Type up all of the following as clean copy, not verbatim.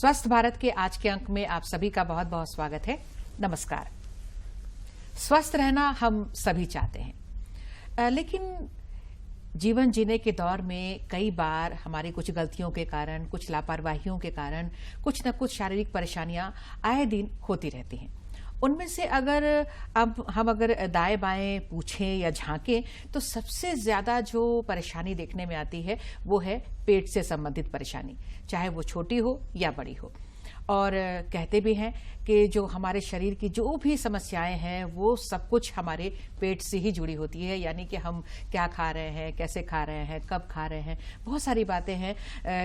स्वस्थ भारत के आज के अंक में आप सभी का बहुत बहुत स्वागत है। नमस्कार। स्वस्थ रहना हम सभी चाहते हैं, लेकिन जीवन जीने के दौर में कई बार हमारी कुछ गलतियों के कारण, कुछ लापरवाहियों के कारण कुछ न कुछ शारीरिक परेशानियां आए दिन होती रहती हैं। उनमें से अगर हम दाएं बाएं पूछें या झांकें तो सबसे ज्यादा जो परेशानी देखने में आती है वो है पेट से संबंधित परेशानी, चाहे वो छोटी हो या बड़ी हो। और कहते भी हैं कि जो हमारे शरीर की जो भी समस्याएं हैं वो सब कुछ हमारे पेट से ही जुड़ी होती है, यानी कि हम क्या खा रहे हैं, कैसे खा रहे हैं, कब खा रहे हैं, बहुत सारी बातें हैं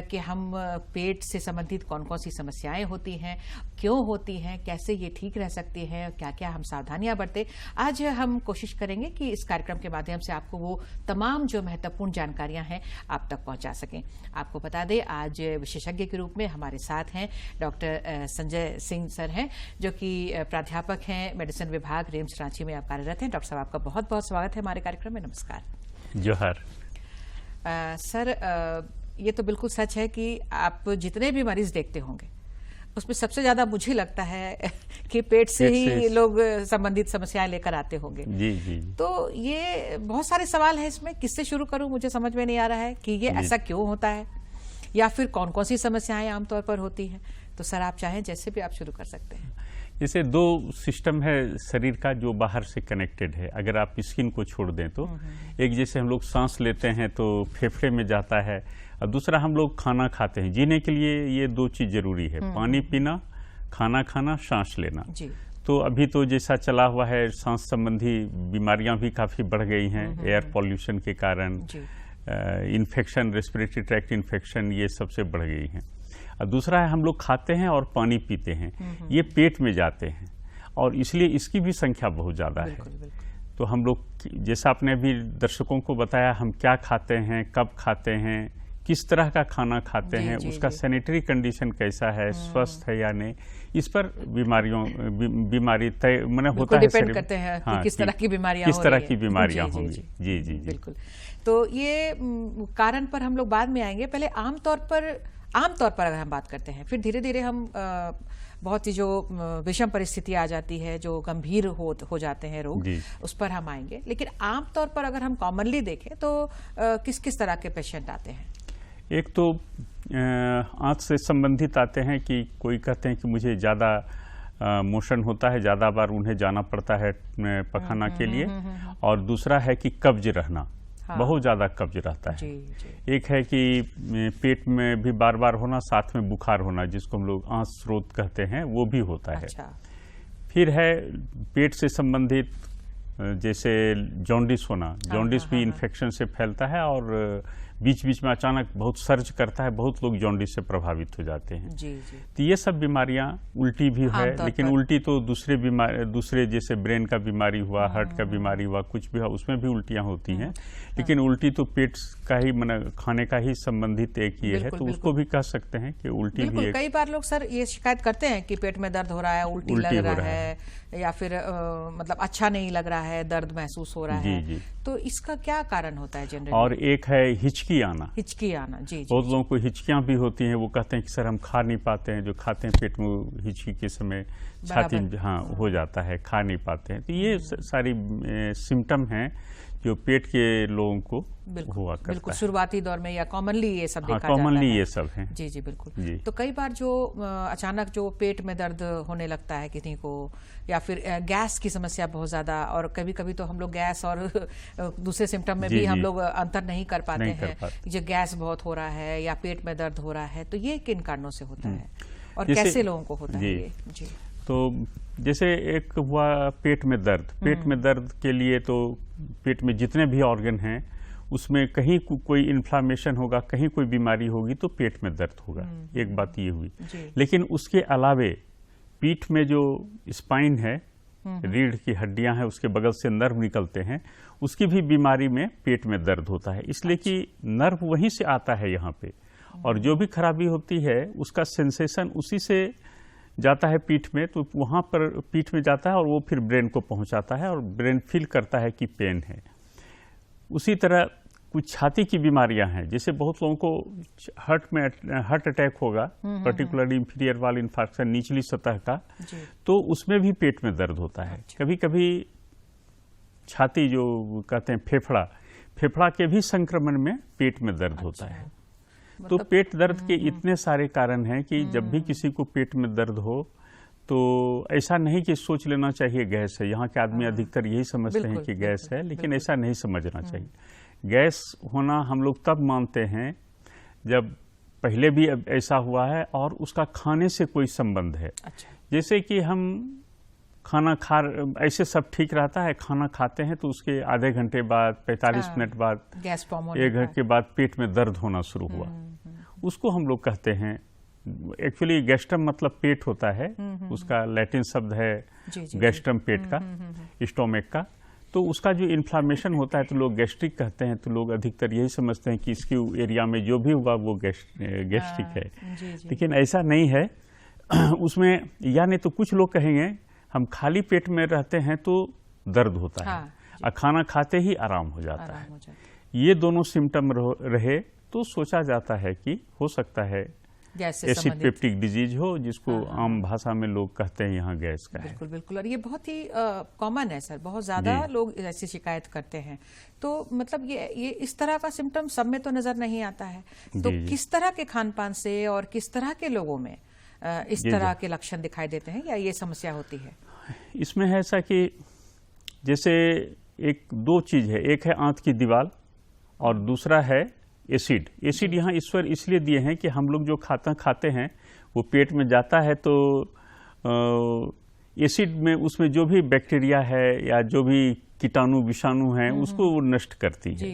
कि हम पेट से संबंधित कौन कौन सी समस्याएं होती हैं, क्यों होती हैं, कैसे ये ठीक रह सकती है, क्या क्या हम सावधानियां बरतें। आज हम कोशिश करेंगे कि इस कार्यक्रम के माध्यम से आपको वो तमाम जो महत्वपूर्ण जानकारियां हैं आप तक पहुंचा सकें। आपको बता दें, आज विशेषज्ञ के रूप में हमारे साथ हैं डॉक्टर संजय सिंह सर हैं, जो कि प्राध्यापक हैं मेडिसिन विभाग, रिम्स रांची में आप कार्यरत हैं। डॉक्टर साहब, आपका बहुत बहुत स्वागत है हमारे कार्यक्रम में। नमस्कार। जोहार। सर, ये तो बिल्कुल सच है कि आप जितने भी मरीज देखते होंगे उसमें सबसे ज्यादा मुझे लगता है कि पेट से ही लोग संबंधित समस्याएं लेकर आते होंगे। जी जी। तो ये बहुत सारे सवाल हैं इसमें, किससे शुरू करूं मुझे समझ में नहीं आ रहा है कि ये ऐसा क्यों होता है या फिर कौन कौन सी समस्याएं आमतौर पर होती हैं। तो सर, आप चाहें जैसे भी आप शुरू कर सकते हैं। जैसे दो सिस्टम है शरीर का जो बाहर से कनेक्टेड है, अगर आप स्किन को छोड़ दें तो एक जैसे हम लोग सांस लेते हैं तो फेफड़े में जाता है, और दूसरा हम लोग खाना खाते हैं। जीने के लिए ये दो चीज जरूरी है, पानी पीना, खाना खाना, सांस लेना। जी। तो अभी तो जैसा चला हुआ है, सांस संबंधी बीमारियां भी काफी बढ़ गई हैं एयर पॉल्यूशन के कारण। इन्फेक्शन, रेस्पिरेटरी ट्रैक्ट इन्फेक्शन, ये सबसे बढ़ गई हैं। और दूसरा है हम लोग खाते हैं और पानी पीते हैं, ये पेट में जाते हैं और इसलिए इसकी भी संख्या बहुत ज़्यादा है। तो हम लोग, जैसा आपने अभी दर्शकों को बताया, हम क्या खाते हैं, कब खाते हैं, किस तरह का खाना खाते हैं, उसका सैनिटरी कंडीशन कैसा है, स्वस्थ है या नहीं, इस पर बीमारी तय मैंने होता है। डिपेंड करते हैं कि किस तरह की बीमारियां होंगी। जी जी। बिल्कुल। तो ये कारण पर हम लोग बाद में आएंगे। पहले आमतौर पर अगर हम बात करते हैं, फिर धीरे धीरे हम बहुत ही जो विषम परिस्थिति आ जाती है, जो गंभीर हो जाते हैं रोग, उस पर हम आएंगे। लेकिन आमतौर पर अगर हम कॉमनली देखें तो किस किस तरह के पेशेंट आते हैं? एक तो आंत से संबंधित आते हैं कि कोई कहते हैं कि मुझे ज़्यादा मोशन होता है, ज़्यादा बार उन्हें जाना पड़ता है पखाना के लिए। और दूसरा है कि कब्ज रहना, बहुत ज़्यादा कब्ज रहता है। एक है कि पेट में भी बार बार होना, साथ में बुखार होना, जिसको हम लोग आंत स्रोत कहते हैं, वो भी होता है। फिर है पेट से संबंधित जैसे जॉन्डिस होना, जॉन्डिस भी इन्फेक्शन से फैलता है और बीच बीच में अचानक बहुत सर्ज करता है, बहुत लोग जॉन्डिस से प्रभावित हो जाते हैं। जी। तो ये सब बीमारियां, उल्टी भी है, लेकिन उल्टी तो दूसरे जैसे ब्रेन का बीमारी हुआ, हार्ट का बीमारी हुआ, कुछ भी हुआ, उसमें भी उल्टियां होती हैं। लेकिन उल्टी तो पेट का ही, खाने का ही संबंधित एक ये है, तो उसको भी कह सकते हैं कि उल्टी भी। कई बार लोग सर ये शिकायत करते हैं कि पेट में दर्द हो रहा है, उल्टी लग रहा है, या फिर मतलब अच्छा नहीं लग रहा है, दर्द महसूस हो रहा है। तो इसका क्या कारण होता है जनरली? और एक है हिचकी आना। जी। बहुत लोगों को हिचकियां भी होती हैं, वो कहते हैं कि सर हम खा नहीं पाते हैं, जो खाते हैं पेट में हिचकी के समय छाती हो जाता है, खा नहीं पाते हैं। तो ये सारी सिम्टम हैं जो पेट के लोगों को हुआ करता है। बिल्कुल, शुरुआती दौर में या कॉमनली ये सब देखा जाता है। कॉमनली ये सब है। जी बिल्कुल। तो कई बार जो अचानक जो पेट में दर्द होने लगता है किसी को, या फिर गैस की समस्या बहुत ज्यादा, और कभी कभी तो हम लोग गैस और दूसरे सिम्टम में भी हम लोग अंतर नहीं कर पाते हैं, जो गैस बहुत हो रहा है या पेट में दर्द हो रहा है, तो ये किन कारणों से होता है और कैसे लोगों को होता है ये? जी। तो जैसे एक हुआ पेट में दर्द। पेट में दर्द के लिए तो पेट में जितने भी ऑर्गन हैं उसमें कहीं कोई इन्फ्लामेशन होगा, कहीं कोई बीमारी होगी तो पेट में दर्द होगा। एक बात ये हुई। लेकिन उसके अलावे पीठ में जो स्पाइन है, रीढ़ की हड्डियां हैं, उसके बगल से नर्व निकलते हैं, उसकी भी बीमारी में पेट में दर्द होता है, इसलिए कि नर्व वहीं से आता है यहाँ पे, और जो भी खराबी होती है उसका सेंसेशन उसी से जाता है पीठ में, तो वहाँ पर पीठ में जाता है और वो फिर ब्रेन को पहुँचाता है और ब्रेन फील करता है कि पेन है। उसी तरह कुछ छाती की बीमारियां हैं, जैसे बहुत लोगों को हार्ट अटैक होगा, पर्टिकुलरली इंफीरियर वाल इन्फेक्शन निचली सतह का, तो उसमें भी पेट में दर्द होता है। कभी कभी छाती जो कहते हैं फेफड़ा के भी संक्रमण में पेट में दर्द होता है। तो पेट दर्द के इतने सारे कारण हैं कि जब भी किसी को पेट में दर्द हो तो ऐसा नहीं कि सोच लेना चाहिए गैस है। यहाँ के आदमी अधिकतर यही समझते हैं कि गैस है, लेकिन ऐसा नहीं समझना चाहिए। गैस होना हम लोग तब मानते हैं जब पहले भी ऐसा हुआ है और उसका खाने से कोई संबंध है। जैसे कि हम खाना ऐसे सब ठीक रहता है, खाना खाते हैं तो उसके आधे घंटे बाद 45 मिनट बाद गैस फॉर्म एक घंटे के बाद पेट में दर्द होना शुरू हुआ, उसको हम लोग कहते हैं, एक्चुअली गैस्ट्रम मतलब पेट होता है, उसका लैटिन शब्द है गैस्ट्रम, पेट का, स्टोमक का। तो उसका जो इन्फ्लामेशन होता है तो लोग गैस्ट्रिक कहते हैं। तो लोग अधिकतर यही समझते हैं कि इसके एरिया में जो भी हुआ वो गैस्ट्रिक है, लेकिन ऐसा नहीं है। उसमें यानी तो कुछ लोग कहेंगे हम खाली पेट में रहते हैं तो दर्द होता है और खाना खाते ही आराम हो जाता है। ये दोनों सिम्टम रहे तो सोचा जाता है कि हो सकता है एसिड पेप्टिक डिजीज हो, जिसको आम भाषा में लोग कहते हैं यहाँ गैस का है। बिल्कुल बिल्कुल, और ये बहुत ही कॉमन है सर, बहुत ज्यादा लोग ऐसी शिकायत करते हैं। तो मतलब ये इस तरह का सिम्टम सब में तो नजर नहीं आता है, तो किस तरह के खान पान से और किस तरह के लोगों में इस तरह के लक्षण दिखाई देते हैं या ये समस्या होती है? इसमें है ऐसा कि जैसे दो चीज है, एक है आंत की दीवार और दूसरा है एसिड। एसिड यहाँ ईश्वर इसलिए दिए हैं कि हम लोग जो खाते हैं वो पेट में जाता है, तो एसिड में उसमें जो भी बैक्टीरिया है या जो भी कीटाणु विषाणु हैं उसको वो नष्ट करती है।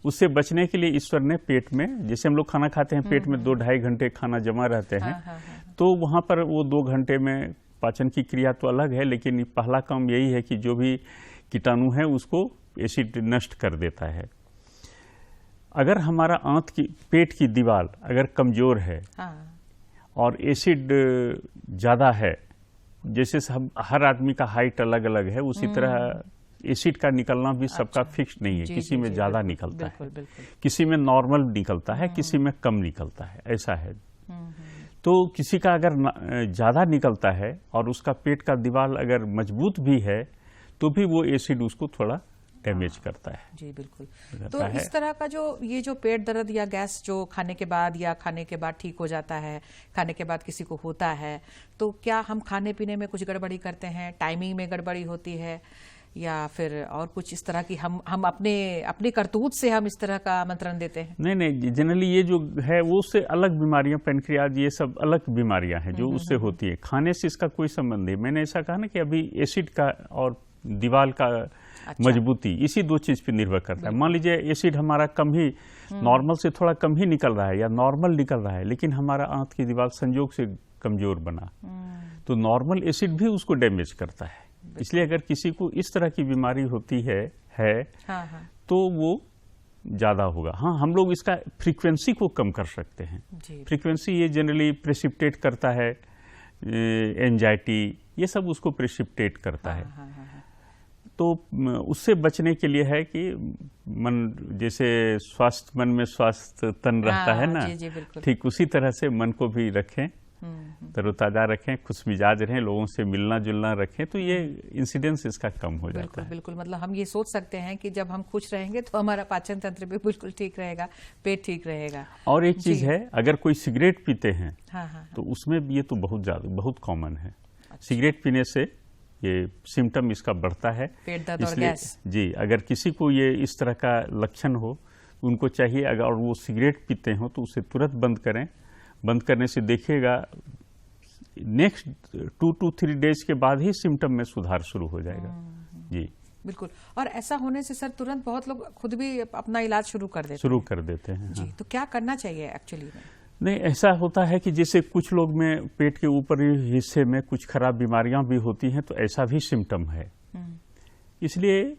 उससे बचने के लिए ईश्वर ने पेट में, जैसे हम लोग खाना खाते हैं पेट में 2-2.5 घंटे खाना जमा रहते हैं, तो वहाँ पर वो 2 घंटे में पाचन की क्रिया तो अलग है, लेकिन पहला काम यही है कि जो भी कीटाणु है उसको एसिड नष्ट कर देता है। अगर हमारा पेट की दीवार अगर कमजोर है और एसिड ज्यादा है, जैसे हर आदमी का हाइट अलग अलग है, उसी तरह एसिड का निकलना भी सबका फिक्स नहीं है। किसी में ज्यादा निकलता है, किसी में नॉर्मल निकलता है, किसी में कम निकलता है, ऐसा है। तो किसी का अगर ज्यादा निकलता है और उसका पेट का दीवार अगर मजबूत भी है तो भी वो एसिड उसको थोड़ा डैमेज करता है। जी बिल्कुल। तो इस तरह का ये जो पेट दर्द या गैस जो खाने के बाद या खाने के बाद ठीक हो जाता है, खाने के बाद किसी को होता है, तो क्या हम खाने पीने में कुछ गड़बड़ी करते हैं, टाइमिंग में गड़बड़ी होती है, या फिर और कुछ इस तरह की हम अपनी करतूत से हम इस तरह का आमंत्रण देते हैं? नहीं, जनरली ये जो है वो उससे अलग बीमारियां, पेनक्रियाज, ये सब अलग बीमारियां हैं जो उससे होती है। खाने से इसका कोई संबंध नहीं। मैंने ऐसा कहा ना कि अभी एसिड का और दीवार का मजबूती, इसी 2 चीज पे निर्भर करता है। मान लीजिए एसिड हमारा कम ही, नॉर्मल से थोड़ा कम ही निकल रहा है या नॉर्मल निकल रहा है, लेकिन हमारा आंत की दीवार संयोग से कमजोर बना, तो नॉर्मल एसिड भी उसको डैमेज करता है। इसलिए अगर किसी को इस तरह की बीमारी होती है तो वो ज्यादा होगा। हाँ, हम लोग इसका फ्रीक्वेंसी को कम कर सकते हैं। फ्रीक्वेंसी ये जनरली प्रेसिपिटेट करता है, एंजाइटी, ये सब उसको प्रेसिपिटेट करता है। तो उससे बचने के लिए है कि मन, जैसे स्वास्थ्य मन में स्वास्थ्य तन रहता है ना, ठीक उसी तरह से मन को भी रखें, तरोताजा रखें, खुश मिजाज रहें, लोगों से मिलना जुलना रखें, तो ये इंसिडेंस इसका कम हो जाता है। बिल्कुल, मतलब हम ये सोच सकते हैं कि जब हम खुश रहेंगे तो हमारा पाचन तंत्र भी बिल्कुल ठीक रहेगा, पेट ठीक रहेगा। और एक चीज है, अगर कोई सिगरेट पीते हैं तो उसमें भी ये तो बहुत कॉमन है। सिगरेट पीने से ये सिम्टम इसका बढ़ता है, पेट दर्द और गैस। जी, अगर किसी को ये इस तरह का लक्षण हो, उनको चाहिए अगर वो सिगरेट पीते हो तो उसे तुरंत बंद करें। बंद करने से देखिएगा नेक्स्ट 2 to 3 डेज के बाद ही सिम्टम में सुधार शुरू हो जाएगा। जी बिल्कुल। और ऐसा होने से सर तुरंत बहुत लोग खुद भी अपना इलाज शुरू कर देते हैं। जी, तो क्या करना चाहिए एक्चुअली में? नहीं, ऐसा होता है कि जैसे कुछ लोग में पेट के ऊपरी हिस्से में कुछ खराब बीमारियां भी होती हैं, तो ऐसा भी सिम्टम है। इसलिए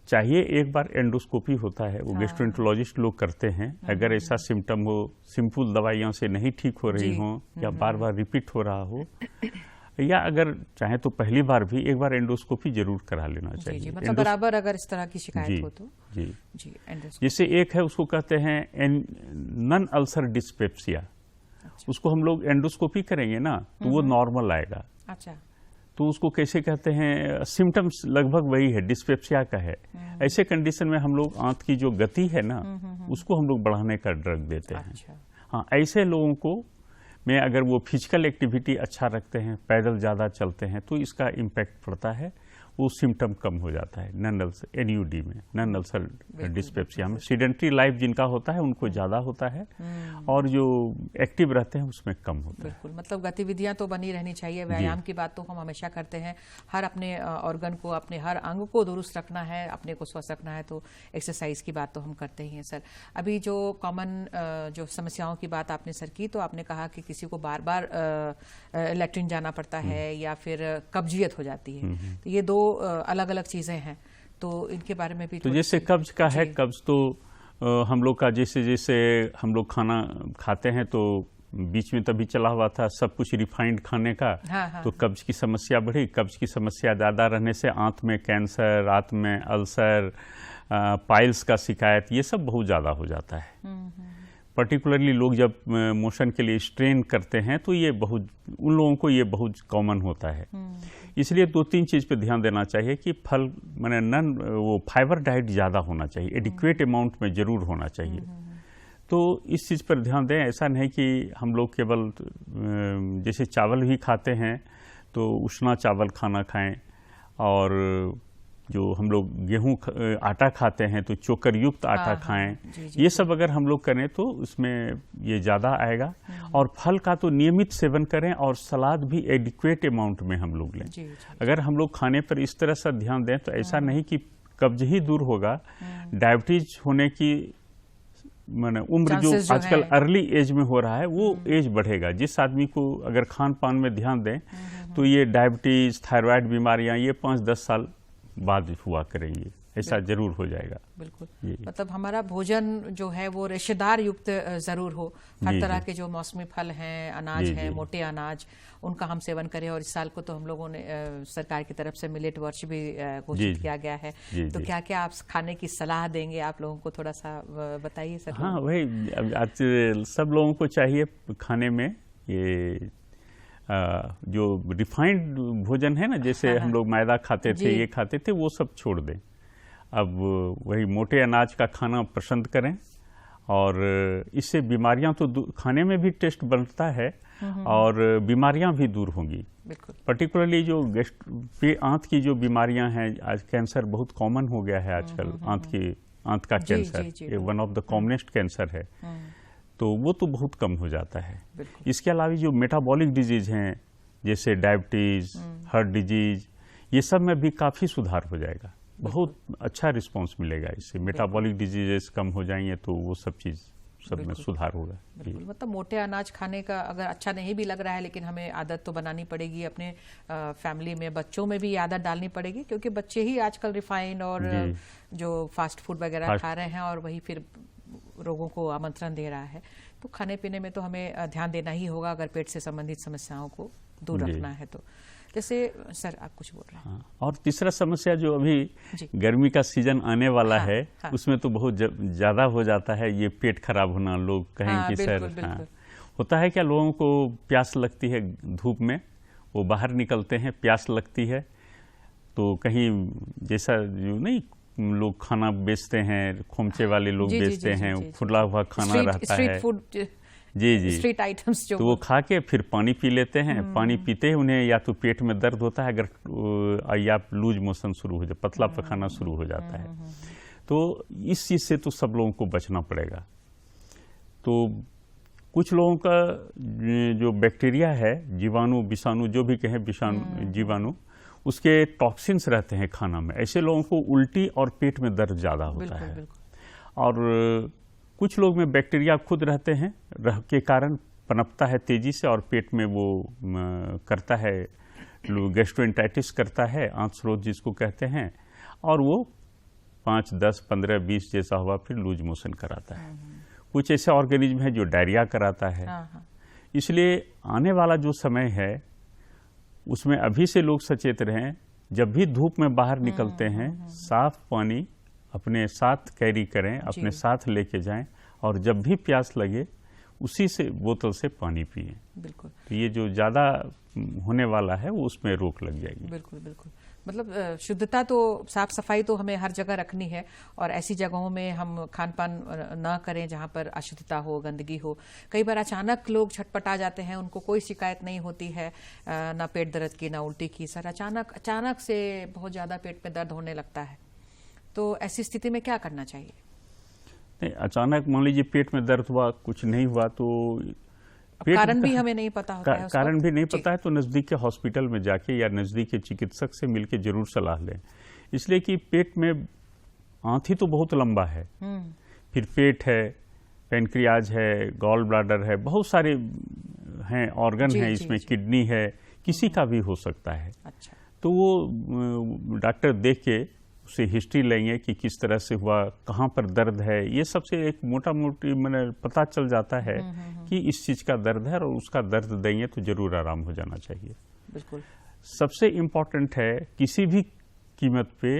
चाहिए एक बार एंडोस्कोपी होता है, वो गैस्ट्रोएंटरोलॉजिस्ट लोग करते हैं। अगर ऐसा सिम्टम हो, सिंपल दवाइयों से नहीं ठीक हो रही हो या बार बार रिपीट हो रहा हो, या अगर चाहे तो पहली बार भी एक बार एंडोस्कोपी जरूर करा लेना जी चाहिए। जी, मतलब बराबर अगर इस तरह की शिकायत जी हो तो जी जी एंडोस्कोपी। जैसे एक है उसको कहते हैं नन अल्सर डिस्पेप्सिया, उसको हम लोग एंडोस्कोपी करेंगे ना तो वो नॉर्मल आएगा। अच्छा, तो उसको कैसे कहते हैं, सिम्टम्स लगभग वही है, डिस्पेप्सिया का है। ऐसे कंडीशन में हम लोग आंत की जो गति है ना उसको हम लोग बढ़ाने का ड्रग देते हैं। अच्छा, हाँ, ऐसे लोगों को में अगर वो फिजिकल एक्टिविटी अच्छा रखते हैं, पैदल ज़्यादा चलते हैं तो इसका इम्पैक्ट पड़ता है, वो सिम्टम कम हो जाता है नन अल्सर एनयूडी में, नन अल्सर डिस्पेप्सिया में। सीडेंट्री लाइफ जिनका होता है उनको ज़्यादा होता है और जो एक्टिव रहते हैं उसमें कम होता है। बिल्कुल, मतलब गतिविधियां तो बनी रहनी चाहिए। व्यायाम की बात तो हम हमेशा करते हैं, हर अपने ऑर्गन को, अपने हर अंग को दुरुस्त रखना है, अपने को स्वस्थ रखना है तो एक्सरसाइज की बात तो हम करते ही हैं सर। अभी जो कॉमन जो समस्याओं की बात आपने सर की, तो आपने कहा कि किसी को बार बार लैट्रिन जाना पड़ता है या फिर कब्जियत हो जाती है, तो ये दो अलग अलग चीजें हैं, तो इनके बारे में भी तो जैसे कब्ज का है, कब्ज तो हम लोग का जैसे जैसे हम लोग खाना खाते हैं तो बीच में तभी चला हुआ था सब कुछ रिफाइंड खाने का। हाँ, तो कब्ज की समस्या बढ़ी, कब्ज की समस्या ज़्यादा रहने से आंत में कैंसर, आंत में अल्सर, पाइल्स का शिकायत, ये सब बहुत ज़्यादा हो जाता है। पर्टिकुलरली लोग जब मोशन के लिए स्ट्रेन करते हैं तो ये बहुत, उन लोगों को ये बहुत कॉमन होता है। इसलिए 2-3 चीज़ पे ध्यान देना चाहिए कि फल मैंने वो फाइबर डाइट ज़्यादा होना चाहिए, एडिक्वेट अमाउंट में ज़रूर होना चाहिए। तो इस चीज़ पर ध्यान दें। ऐसा नहीं कि हम लोग केवल जैसे चावल भी खाते हैं तो उष्णा चावल खाना खाएं, और जो हम लोग गेहूं आटा खाते हैं तो चोकर युक्त आटा खाएं। ये सब अगर हम लोग करें तो उसमें ये ज़्यादा आएगा। और फल का तो नियमित सेवन करें और सलाद भी एडिक्वेट अमाउंट में हम लोग लें। अगर हम लोग खाने पर इस तरह से ध्यान दें तो ऐसा नहीं कि कब्ज ही दूर होगा, डायबिटीज होने की माने उम्र जो आजकल अर्ली एज में हो रहा है वो एज बढ़ेगा। जिस आदमी को अगर खान पान में ध्यान दें तो ये डायबिटीज, थायराइड बीमारियां ये 5-10 साल बाद हुआ करेंगी, ऐसा जरूर हो जाएगा। बिल्कुल, मतलब हमारा भोजन जो है वो रेशेदार युक्त जरूर हो। हर तरह के जो मौसमी फल हैं, अनाज हैं, मोटे अनाज, उनका हम सेवन करें। और इस साल को तो हम लोगों ने सरकार की तरफ से मिलेट वर्ष भी घोषित किया गया है। तो क्या क्या आप खाने की सलाह देंगे, आप लोगों को थोड़ा सा बताइए सर। हाँ वही, आज सब लोगों को चाहिए खाने में ये जो रिफाइंड भोजन है ना, जैसे हम लोग मैदा खाते थे, ये खाते थे, वो सब छोड़ दें। अब वही मोटे अनाज का खाना पसंद करें, और इससे बीमारियां तो खाने में भी टेस्ट बनता है और बीमारियां भी दूर होंगी। पर्टिकुलरली जो आंत की जो बीमारियां हैं, आज कैंसर बहुत कॉमन हो गया है आजकल। आंत का कैंसर ये one of the commonest cancer है, तो वो तो बहुत कम हो जाता है। इसके अलावा जो मेटाबॉलिक डिजीज हैं जैसे डायबिटीज, हार्ट डिजीज, ये सब में भी काफ़ी सुधार हो जाएगा। बहुत अच्छा रिस्पांस मिलेगा इससे। मेटाबॉलिक डिजीजेस कम हो जाएंगे तो वो सब चीज़ सब में सुधार होगा। बिल्कुल, मतलब मोटे अनाज खाने का अगर अच्छा नहीं भी लग रहा है, लेकिन हमें आदत तो बनानी पड़ेगी। अपने फैमिली में बच्चों में भी आदत डालनी पड़ेगी, क्योंकि बच्चे ही आजकल रिफाइंड और जो फास्ट फूड वगैरह खा रहे हैं और वही फिर रोगों को आमंत्रण दे रहा है। तो खाने पीने में तो हमें ध्यान देना ही होगा अगर पेट से संबंधित समस्याओं को दूर रखना है तो। जैसे सर आप कुछ बोल रहे हैं। और तीसरा समस्या जो अभी गर्मी का सीजन आने वाला है, उसमें तो बहुत ज्यादा हो जाता है ये पेट खराब होना। लोग कहें कि सर होता है क्या, लोगों को प्यास लगती है धूप में, वो बाहर निकलते हैं, प्यास लगती है तो कहीं जैसा जो नहीं लोग खाना बेचते हैं, खोमचे वाले लोग बेचते हैं, खुला हुआ खाना रहता है, जी स्ट्रीट आइटम्स जो, तो वो खा के फिर पानी पी लेते हैं। पानी पीते ही उन्हें या तो पेट में दर्द होता है, अगर या लूज मोशन शुरू हो जाए, पतला पखाना शुरू हो जाता है। तो इस चीज़ से तो सब लोगों को बचना पड़ेगा। तो कुछ लोगों का जो बैक्टीरिया है, जीवाणु, विषाणु, जो भी कहें, विषाणु, जीवाणु, उसके टॉक्सिन्स रहते हैं खाना में। ऐसे लोगों को उल्टी और पेट में दर्द ज़्यादा होता है। और कुछ लोग में बैक्टीरिया खुद रहते हैं, रह के कारण पनपता है तेजी से और पेट में वो करता है, गैस्ट्रोएंटाइटिस करता है, आंतस्रोत जिसको कहते हैं, और वो 5, 10, 15, 20 जैसा हुआ फिर लूज मोशन कराता है। कुछ ऐसे ऑर्गेनिज्म है जो डायरिया कराता है। इसलिए आने वाला जो समय है उसमें अभी से लोग सचेत रहें, जब भी धूप में बाहर निकलते हैं साफ पानी अपने साथ कैरी करें, अपने साथ लेके जाएं, और जब भी प्यास लगे उसी से बोतल से पानी पिए। बिल्कुल। तो ये जो ज़्यादा होने वाला है वो उसमें रोक लग जाएगी। बिल्कुल बिल्कुल। मतलब शुद्धता तो, साफ सफाई तो हमें हर जगह रखनी है, और ऐसी जगहों में हम खान पान ना करें जहां पर अशुद्धता हो, गंदगी हो। कई बार अचानक लोग छटपटा जाते हैं, उनको कोई शिकायत नहीं होती है, ना पेट दर्द की ना उल्टी की, सर अचानक से बहुत ज्यादा पेट में दर्द होने लगता है। तो ऐसी स्थिति में क्या करना चाहिए? नहीं, अचानक मान लीजिए पेट में दर्द हुआ, कुछ नहीं हुआ तो कारण भी हमें नहीं पता होता है, कारण भी नहीं पता है तो नजदीक के हॉस्पिटल में जाके या नजदीक के चिकित्सक से मिलकर जरूर सलाह लें। इसलिए कि पेट में आंत ही तो बहुत लंबा है, फिर पेट है, पेनक्रियाज है, गॉल ब्लैडर है, बहुत सारे हैं ऑर्गन हैं इसमें, किडनी है, किसी का भी हो सकता है। अच्छा। तो वो डॉक्टर देख के उससे हिस्ट्री लेंगे कि किस तरह से हुआ, कहाँ पर दर्द है, ये सबसे एक मोटा मोटी मैंने पता चल जाता है कि इस चीज का दर्द है, और उसका दर्द देंगे तो जरूर आराम हो जाना चाहिए। बिल्कुल। सबसे इम्पोर्टेंट है किसी भी कीमत पे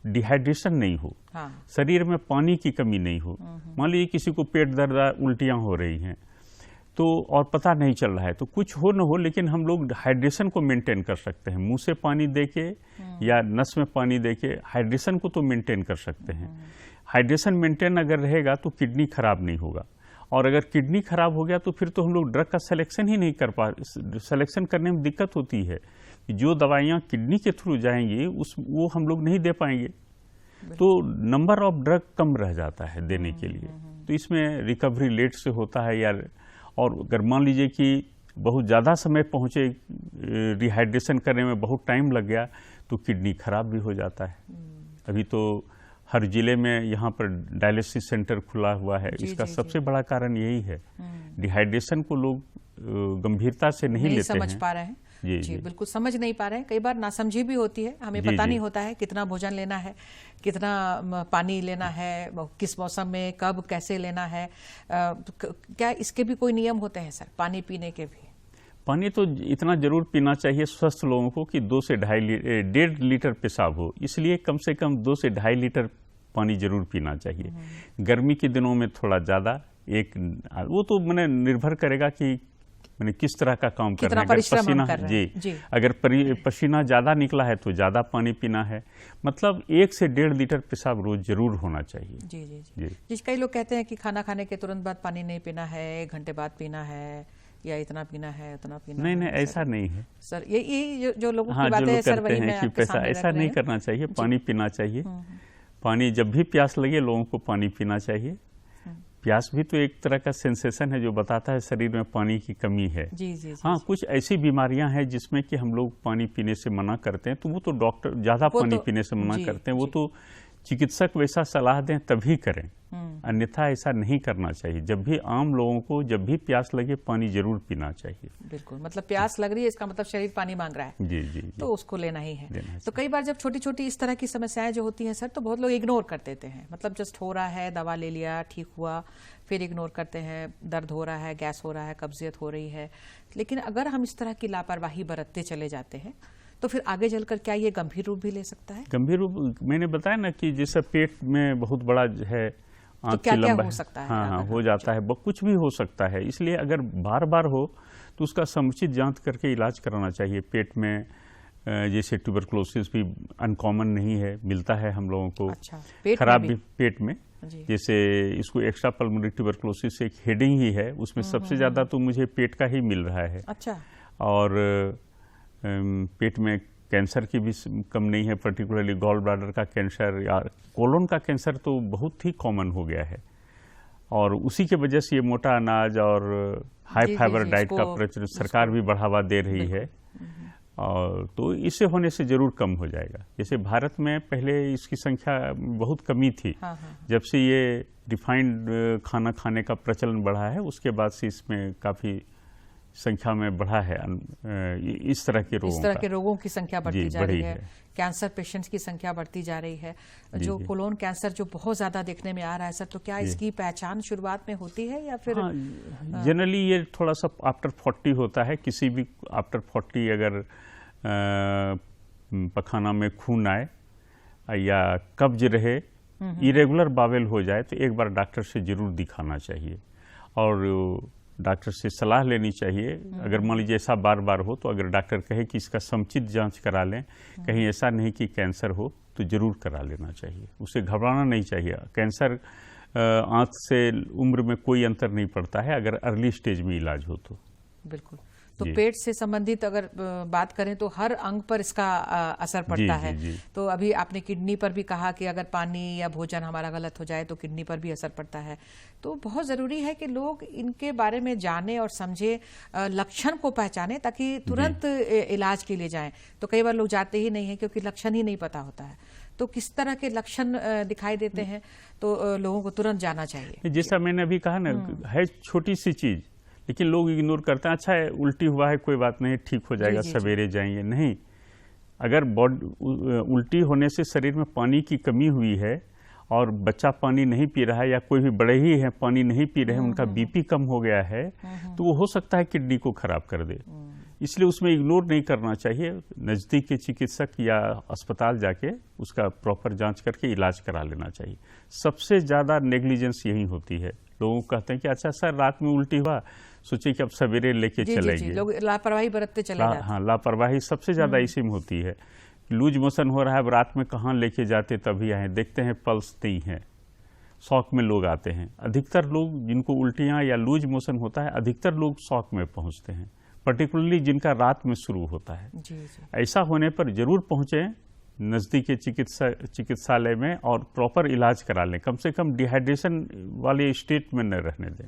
डिहाइड्रेशन नहीं हो। हाँ। शरीर में पानी की कमी नहीं हो। मान लीजिए किसी को पेट दर्द, उल्टियां हो रही हैं तो, और पता नहीं चल रहा है, तो कुछ हो न हो लेकिन हम लोग हाइड्रेशन को मेंटेन कर सकते हैं। मुंह से पानी देके या नस में पानी देके हाइड्रेशन को तो मेंटेन कर सकते हैं। हाइड्रेशन मेंटेन अगर रहेगा तो किडनी खराब नहीं होगा, और अगर किडनी खराब हो गया तो फिर तो हम लोग ड्रग का सिलेक्शन ही नहीं कर सिलेक्शन करने में दिक्कत होती है। जो दवाइयाँ किडनी के थ्रू जाएंगी वो हम लोग नहीं दे पाएंगे, तो नंबर ऑफ ड्रग कम रह जाता है देने के लिए। तो इसमें रिकवरी लेट से होता है, या और अगर मान लीजिए कि बहुत ज़्यादा समय पहुँचे, रिहाइड्रेशन करने में बहुत टाइम लग गया, तो किडनी खराब भी हो जाता है। अभी तो हर जिले में यहाँ पर डायलिसिस सेंटर खुला हुआ है। इसका सबसे बड़ा कारण यही है, डिहाइड्रेशन को लोग गंभीरता से नहीं लेते समझ पा रहे हैं। जी, बिल्कुल समझ नहीं पा रहे हैं। कई बार नासमझी भी होती है, हमें पता नहीं होता है कितना भोजन लेना है, कितना पानी लेना है, किस मौसम में कब कैसे लेना है। क्या इसके भी कोई नियम होते हैं सर, पानी पीने के भी? पानी तो इतना जरूर पीना चाहिए स्वस्थ लोगों को कि 2 से 1.5 लीटर पेशाब हो, इसलिए कम से कम 2 से 2.5 लीटर पानी जरूर पीना चाहिए। गर्मी के दिनों में थोड़ा ज़्यादा, वो तो मैंने निर्भर करेगा कि मैंने किस तरह का काम करना है। अगर पसीना जी, अगर पसीना ज्यादा निकला है तो ज्यादा पानी पीना है। मतलब 1 से 1.5 लीटर पेशाब रोज जरूर होना चाहिए। जी जी जी, जी। कई लोग कहते हैं कि खाना खाने के तुरंत बाद पानी नहीं पीना है, 1 घंटे बाद पीना है, या इतना पीना है उतना पीना है। नहीं, ऐसा नहीं है सर। ये जो लोगों की बातें हैं सर, वही मैं आपके सामने ऐसा नहीं करना चाहिए। पानी पीना चाहिए। पानी जब भी प्यास लगे लोगों को पानी पीना चाहिए। प्यास भी तो एक तरह का सेंसेशन है जो बताता है शरीर में पानी की कमी है। जी, हाँ, कुछ ऐसी बीमारियां हैं जिसमें कि हम लोग पानी पीने से मना करते हैं, तो वो तो डॉक्टर ज्यादा पानी पीने से मना करते हैं, वो तो चिकित्सक वैसा सलाह दें तभी करें, अन्यथा ऐसा नहीं करना चाहिए। जब भी आम लोगों को जब भी प्यास लगे पानी जरूर पीना चाहिए। बिल्कुल, मतलब प्यास लग रही है इसका मतलब शरीर पानी मांग रहा है। जी, तो उसको लेना ही है। तो कई बार जब छोटी छोटी इस तरह की समस्याएं जो होती हैं सर, तो बहुत लोग इग्नोर कर देते हैं। मतलब जस्ट हो रहा है, दवा ले लिया, ठीक हुआ, फिर इग्नोर करते हैं। दर्द हो रहा है, गैस हो रहा है, कब्जियत हो रही है। लेकिन अगर हम इस तरह की लापरवाही बरतते चले जाते हैं तो फिर आगे चलकर क्या ये गंभीर रूप भी ले सकता है? गंभीर रूप मैंने बताया ना कि जैसे पेट में बहुत बड़ा है, तो क्या हो सकता है? हाँ, हो जाता है, कुछ भी हो सकता है। इसलिए अगर बार बार हो तो उसका समुचित जांच करके इलाज कराना चाहिए। पेट में जैसे ट्यूबरकुलोसिस भी अनकॉमन नहीं है, मिलता है हम लोगों को। अच्छा, खराब भी पेट में, जैसे इसको एक्स्ट्रा पल्मोनरी ट्यूबरकुलोसिस एक हेडिंग ही है, उसमें सबसे ज्यादा तो मुझे पेट का ही मिल रहा है। अच्छा। और पेट में कैंसर की भी कम नहीं है, पर्टिकुलरली गॉल ब्लैडर का कैंसर या कोलोन का कैंसर तो बहुत ही कॉमन हो गया है। और उसी के वजह से ये मोटा अनाज और हाई फाइबर डाइट का प्रचलन सरकार भी बढ़ावा दे रही है, और तो इससे होने से जरूर कम हो जाएगा। जैसे भारत में पहले इसकी संख्या बहुत कमी थी। जब से ये रिफाइंड खाना खाने का प्रचलन बढ़ा है उसके बाद से इसमें काफी संख्या में बढ़ा है। इस तरह के रोगों की संख्या बढ़ती जा रही है। कैंसर पेशेंट्स की संख्या बढ़ती जा रही है। जो कोलोन कैंसर जो बहुत ज्यादा देखने में आ रहा है सर, तो क्या इसकी पहचान शुरुआत में होती है या फिर? जनरली ये थोड़ा सा आफ्टर 40 होता है। किसी भी आफ्टर 40 अगर पखाना में खून आए या कब्ज रहे, इरेगुलर बावेल हो जाए, तो एक बार डॉक्टर से जरूर दिखाना चाहिए और डॉक्टर से सलाह लेनी चाहिए। अगर मान लीजिए ऐसा बार बार हो तो अगर डॉक्टर कहे कि इसका समुचित जांच करा लें, कहीं ऐसा नहीं कि कैंसर हो, तो जरूर करा लेना चाहिए। उसे घबराना नहीं चाहिए। कैंसर आंत से उम्र में कोई अंतर नहीं पड़ता है अगर अर्ली स्टेज में इलाज हो तो। बिल्कुल। तो पेट से संबंधित अगर बात करें तो हर अंग पर इसका असर पड़ता है। तो अभी आपने किडनी पर भी कहा कि अगर पानी या भोजन हमारा गलत हो जाए तो किडनी पर भी असर पड़ता है। तो बहुत जरूरी है कि लोग इनके बारे में जाने और समझे, लक्षण को पहचाने, ताकि तुरंत इलाज के लिए जाएं। तो कई बार लोग जाते ही नहीं है क्योंकि लक्षण ही नहीं पता होता है। तो किस तरह के लक्षण दिखाई देते हैं तो लोगों को तुरंत जाना चाहिए। जैसा मैंने अभी कहा ना, है छोटी सी चीज लेकिन लोग इग्नोर करते हैं। अच्छा है, उल्टी हुआ है, कोई बात नहीं, ठीक हो जाएगा, सवेरे जाएंगे। नहीं, अगर उल्टी होने से शरीर में पानी की कमी हुई है और बच्चा पानी नहीं पी रहा है या कोई भी बड़े ही है पानी नहीं पी रहे हैं, उनका बीपी कम हो गया है, तो वो हो सकता है किडनी को खराब कर दे। इसलिए उसमें इग्नोर नहीं करना चाहिए। नज़दीक के चिकित्सक या अस्पताल जाके उसका प्रॉपर जांच करके इलाज करा लेना चाहिए। सबसे ज़्यादा नेग्लिजेंस यही होती है। लोगों को कहते हैं कि अच्छा सर रात में उल्टी हुआ, सोचे कि अब सवेरे लेके चलेंगे। लोग लापरवाही बरतते चले जाते हैं। हाँ, लापरवाही सबसे ज़्यादा इसी में होती है। लूज मोशन हो रहा है, अब रात में कहाँ लेके जाते, तभी आए, देखते हैं पल्स नहीं है, शौक में लोग आते हैं। अधिकतर लोग जिनको उल्टियाँ या लूज मोशन होता है, अधिकतर लोग शौक में पहुँचते हैं, पर्टिकुलरली जिनका रात में शुरू होता है। ऐसा होने पर जरूर पहुँचें नज़दीक के चिकित्सालय में और प्रॉपर इलाज करा लें। कम से कम डिहाइड्रेशन वाले स्टेट में न रहने दें।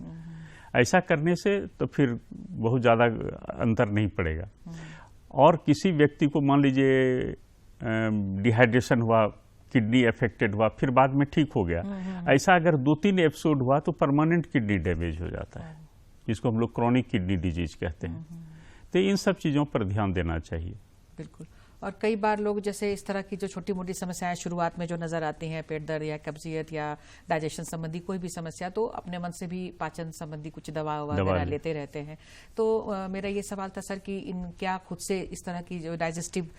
ऐसा करने से तो फिर बहुत ज़्यादा अंतर नहीं पड़ेगा। और किसी व्यक्ति को मान लीजिए डिहाइड्रेशन हुआ, किडनी अफेक्टेड हुआ, फिर बाद में ठीक हो गया, ऐसा अगर 2-3 एपिसोड हुआ तो परमानेंट किडनी डैमेज हो जाता है, जिसको हम लोग क्रॉनिक किडनी डिजीज कहते हैं। तो इन सब चीज़ों पर ध्यान देना चाहिए। बिल्कुल। और कई बार लोग जैसे इस तरह की जो छोटी मोटी समस्याएं शुरुआत में जो नजर आती हैं, पेट दर्द या कब्जियत या डाइजेशन संबंधी कोई भी समस्या, तो अपने मन से भी पाचन संबंधी कुछ दवा वगैरह लेते रहते हैं। तो मेरा ये सवाल था सर कि इन क्या खुद से इस तरह की जो डाइजेस्टिव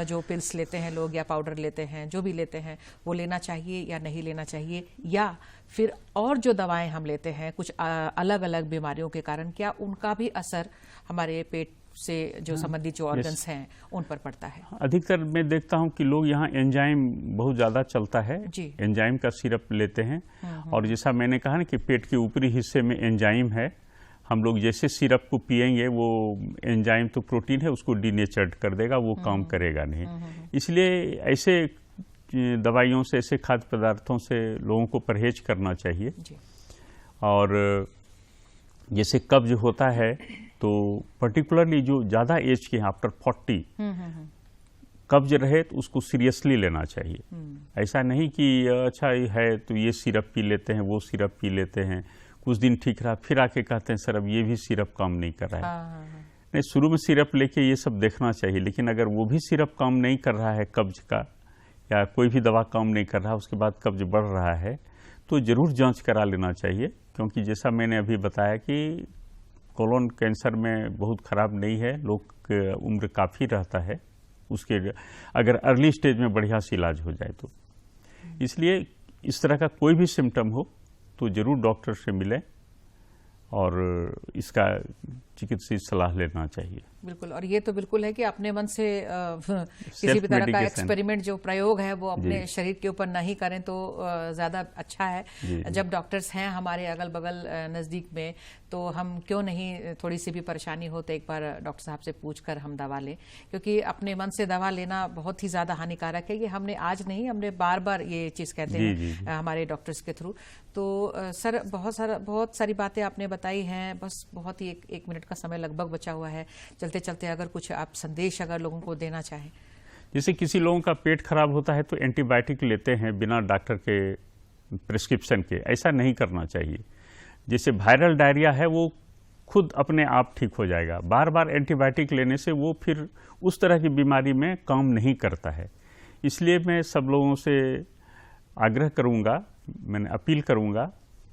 जो पिल्स लेते हैं लोग या पाउडर लेते हैं, जो भी लेते हैं, वो लेना चाहिए या नहीं लेना चाहिए, या फिर और जो दवाएं हम लेते हैं कुछ अलग अलग बीमारियों के कारण, क्या उनका भी असर हमारे पेट से जो संबंधित जो ऑर्गन्स हैं उन पर पड़ता है? अधिकतर मैं देखता हूं कि लोग यहाँ एंजाइम बहुत ज़्यादा चलता है, एंजाइम का सिरप लेते हैं। और जैसा मैंने कहा ना कि पेट के ऊपरी हिस्से में एंजाइम है, हम लोग जैसे सिरप को पिएंगे वो एंजाइम तो प्रोटीन है, उसको डीनेचर्ड कर देगा, वो काम करेगा नहीं। इसलिए ऐसे दवाइयों से, ऐसे खाद्य पदार्थों से लोगों को परहेज करना चाहिए। और जैसे कब्ज होता है तो पर्टिकुलरली जो ज़्यादा एज के हैं, आफ्टर 40 कब्ज रहे तो उसको सीरियसली लेना चाहिए। ऐसा नहीं कि अच्छा है तो ये सिरप पी लेते हैं, वो सिरप पी लेते हैं, कुछ दिन ठीक रहा, फिर आके कहते हैं सर अब ये भी सिरप काम नहीं कर रहा है। नहीं, शुरू में सिरप लेके ये सब देखना चाहिए, लेकिन अगर वो भी सिरप काम नहीं कर रहा है कब्ज का, या कोई भी दवा काम नहीं कर रहा, उसके बाद कब्ज बढ़ रहा है, तो जरूर जांच करा लेना चाहिए। क्योंकि जैसा मैंने अभी बताया कि कोलोन कैंसर में बहुत खराब नहीं है, लोग उम्र काफ़ी रहता है उसके, अगर अर्ली स्टेज में बढ़िया से इलाज हो जाए तो। इसलिए इस तरह का कोई भी सिम्टम हो तो जरूर डॉक्टर से मिलें और इसका चिकित्सीय सलाह लेना चाहिए। बिल्कुल। और ये तो बिल्कुल है कि अपने मन से किसी भी तरह का एक्सपेरिमेंट जो प्रयोग है वो अपने शरीर के ऊपर नहीं करें तो ज्यादा अच्छा है। जब डॉक्टर्स हैं हमारे अगल बगल नजदीक में, तो हम क्यों नहीं, थोड़ी सी भी परेशानी हो तो एक बार डॉक्टर साहब से पूछकर हम दवा लें, क्योंकि अपने मन से दवा लेना बहुत ही ज्यादा हानिकारक है। ये हमने आज नहीं, हमने बार बार ये चीज कहते हैं हमारे डॉक्टर्स के थ्रू। तो सर बहुत सारी बातें आपने बताई हैं, बस बहुत ही एक मिनट का समय लगभग बचा हुआ है। चलते चलते अगर कुछ आप संदेश अगर लोगों को देना चाहें। जैसे किसी लोगों का पेट खराब होता है तो एंटीबायोटिक लेते हैं बिना डॉक्टर के प्रिस्क्रिप्शन के, ऐसा नहीं करना चाहिए। जैसे वायरल डायरिया है वो खुद अपने आप ठीक हो जाएगा, बार बार एंटीबायोटिक लेने से वो फिर उस तरह की बीमारी में काम नहीं करता है। इसलिए मैं सब लोगों से आग्रह करूंगा, मैंने अपील करूंगा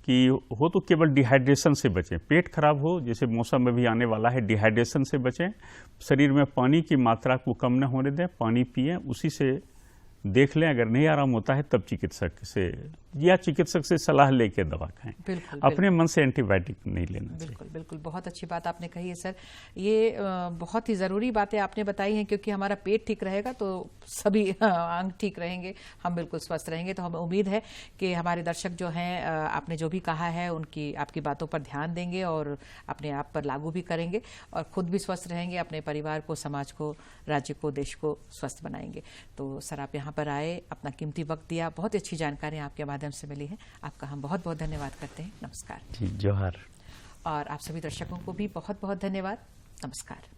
कि हो तो केवल डिहाइड्रेशन से बचें। पेट खराब हो, जैसे मौसम में भी आने वाला है, डिहाइड्रेशन से बचें। शरीर में पानी की मात्रा को कम न होने दें, पानी पिएं, उसी से देख लें। अगर नहीं आराम होता है तब चिकित्सक से या चिकित्सक से सलाह लेकर दवा खाएं। बिल्कुल, अपने मन से एंटीबायोटिक नहीं लेना चाहिए। बिल्कुल बिल्कुल, बहुत अच्छी बात आपने कही है सर। ये बहुत ही ज़रूरी बातें आपने बताई हैं, क्योंकि हमारा पेट ठीक रहेगा तो सभी अंग ठीक रहेंगे, हम बिल्कुल स्वस्थ रहेंगे। तो हमें उम्मीद है कि हमारे दर्शक जो हैं, आपने जो भी कहा है उनकी आपकी बातों पर ध्यान देंगे और अपने आप पर लागू भी करेंगे और खुद भी स्वस्थ रहेंगे, अपने परिवार को, समाज को, राज्य को, देश को स्वस्थ बनाएंगे। तो सर आप यहाँ पर आए, अपना कीमती वक्त दिया, बहुत अच्छी जानकारी आपके माध्यम से मिली है, आपका हम बहुत बहुत धन्यवाद करते हैं। नमस्कार जी, जोहार। और आप सभी दर्शकों को भी बहुत बहुत धन्यवाद। नमस्कार।